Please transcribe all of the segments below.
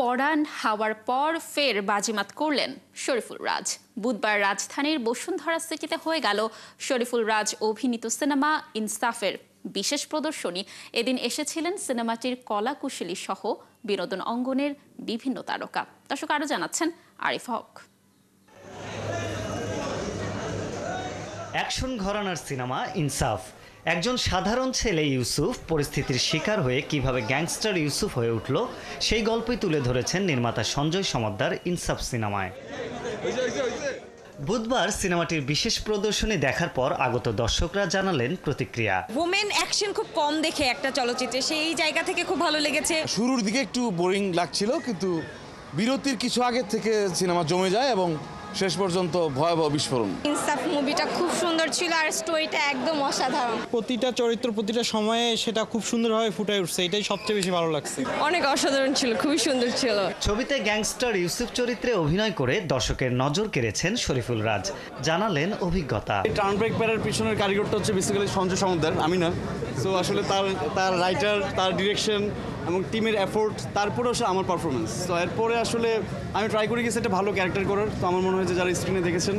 পরাণ হাওয়ার পর ফের বাজিমাত করলেন শরীফুল রাজ। বুধবার রাজধানীর বসুন্ধরা সিটিতে হয়ে গেল শরীফুল রাজ অভিনীত সিনেমা ইনসাফের বিশেষ প্রদর্শনী। এদিন এসেছিলেন সিনেমাটির কলাকুশলী সহ বিনোদন অঙ্গনের বিভিন্ন তারকা। দর্শক আরো জানাচ্ছেন আরিফ হক। অ্যাকশন ঘরানার সিনেমা ইনসাফ। একজন সাধারণ ছেলে ইউসুফ পরিস্থিতির শিকার হয়ে কিভাবে গ্যাংস্টার ইউসুফ হয়ে উঠল সেই গল্পই তুলে ধরেছেন নির্মাতা সঞ্জয় সমদ্দার ইনসাফ সিনেমায়। বুধবার সিনেমাটির বিশেষ প্রদর্শনী দেখার পর আগত দর্শকরা জানালেন প্রতিক্রিয়া। ওমেন অ্যাকশন খুব কম দেখে একটা চলচ্চিত্রে, সেই জায়গা থেকে খুব ভালো লেগেছে। শুরুর দিকে একটু বোরিং লাগছিল, কিন্তু বিরতির কিছু আগে থেকে সিনেমা জমে যায় এবং শেষ পর্যন্ত ভয়াবহ বিস্ফোরণ। ইনসাফ মুভিটা খুব সুন্দর ছিল আর স্টোরিটা একদম অসাধারণ। প্রতিটা চরিত্র প্রতিটা সময়ে সেটা খুব সুন্দরভাবে ফুটে উঠছে, এটাই সবচেয়ে বেশি ভালো লাগছে। অনেক অসাধারণ ছিল, খুবই সুন্দর ছিল। ছবিতে গ্যাংস্টার ইউসুফ চরিত্রে অভিনয় করে দর্শকের নজর কেড়েছেন শরীফুল রাজ। জানালেন অভিজ্ঞতা। টার্ন ব্রেক প্যারের পিছনের কারিগরটা হচ্ছে বেসিক্যালি সঞ্জয় সমদ্দার, আমি না। সো আসলে তার রাইটার, তার ডিরেকশন এবং টিমের এফোর্ট, তারপরে আসলে আমার পারফরমেন্স। তো এরপরে আসলে আমি ট্রাই করে গেছি একটা ভালো ক্যারেক্টার করার। তো আমার মনে হয় যে যারা স্ক্রিনে দেখেছেন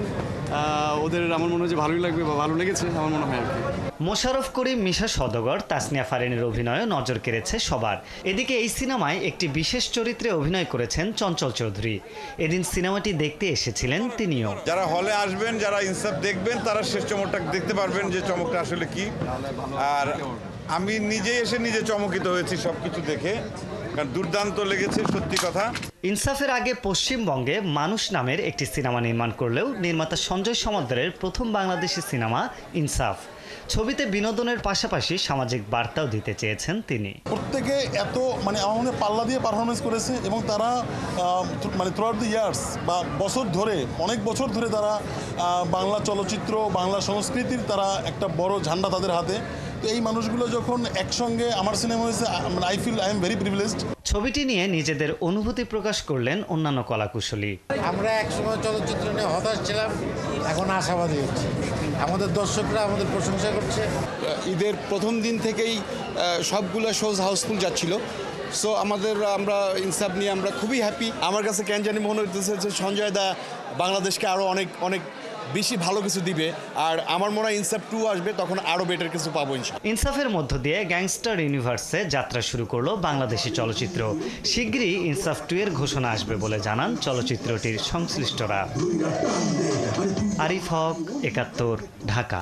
ওদের আমার মনে হয় যে ভালোই লাগবে বা ভালো লেগেছে আমার মনে হয় আর কি। মোশাররফ করিম, মিশা সওদাগর, তাসনিয়া ফারিনের অভিনয়ে নজর কেড়েছে সবার। এদিকে এই সিনেমায় একটি বিশেষ চরিত্রে অভিনয় করেছেন চঞ্চল চৌধুরী। এদিন সিনেমাটি দেখতে এসেছিলেন তিনিও। যারা হলে আসবেন, যারা ইনসাফ দেখবেন, তারা শেষ চমকটা দেখতে পারবেন যে চমকটা আসলে কি। আর আমি নিজে এসে নিজে চমকিত হয়েছি সবকিছু দেখে, কারণ দুর্দান্ত লেগেছে সত্যি কথা। ইনসাফের আগে পশ্চিমবঙ্গে মানুষ নামের একটি সিনেমা নির্মাণ করলেও নির্মাতা সঞ্জয় সমদ্দারের প্রথম বাংলাদেশি সিনেমা ইনসাফ। ছবিতে বিনোদনের পাশাপাশি সামাজিক বার্তাও দিতে চেয়েছেন তিনি। প্রত্যেকে এত আমাদের পাল্লা দিয়ে পারফরমেন্স করেছে এবং তারা থ্রু আউট দ্য ইয়ার্স বা বছর ধরে, অনেক বছর ধরে তারা বাংলা চলচ্চিত্র, বাংলা সংস্কৃতির তারা একটা বড় ঝান্ডা তাদের হাতে। তো এই মানুষগুলো যখন একসঙ্গে আমার সিনেমা হয়েছে, আই এম ভেরি প্রিভিলেজড। ছবিটি নিয়ে নিজেদের অনুভূতি প্রকাশ করলেন অন্যান্য কলাকুশলী। আমরা একসময় চলচ্চিত্র নিয়ে হতাশ ছিলাম, এখন আশাবাদী হচ্ছে। আমাদের দর্শকরা আমাদের প্রশংসা করছে। ঈদের প্রথম দিন থেকেই সবগুলো শোজ হাউসফুল যাচ্ছিল। সো আমরা ইনসাফ নিয়ে আমরা খুবই হ্যাপি। আমার কাছে কেন জানি মনে হচ্ছে যে সঞ্জয় দা বাংলাদেশকে আরও অনেক অনেক বেশি ভালো কিছু দিবে। আর আমার মনে হয় ইনসাফ 2 আসবে, তখন আরও বেটার কিছু পাবো ইনশাআল্লাহ। ইনসাফের মধ্য দিয়ে গ্যাংস্টার ইউনিভার্সে যাত্রা শুরু করলো বাংলাদেশি চলচ্চিত্র। শিগগিরই ইনসাফ 2 এর ঘোষণা আসবে বলে জানান চলচ্চিত্রটির সংশ্লিষ্টরা। আরিফ হক, ৭১, ঢাকা।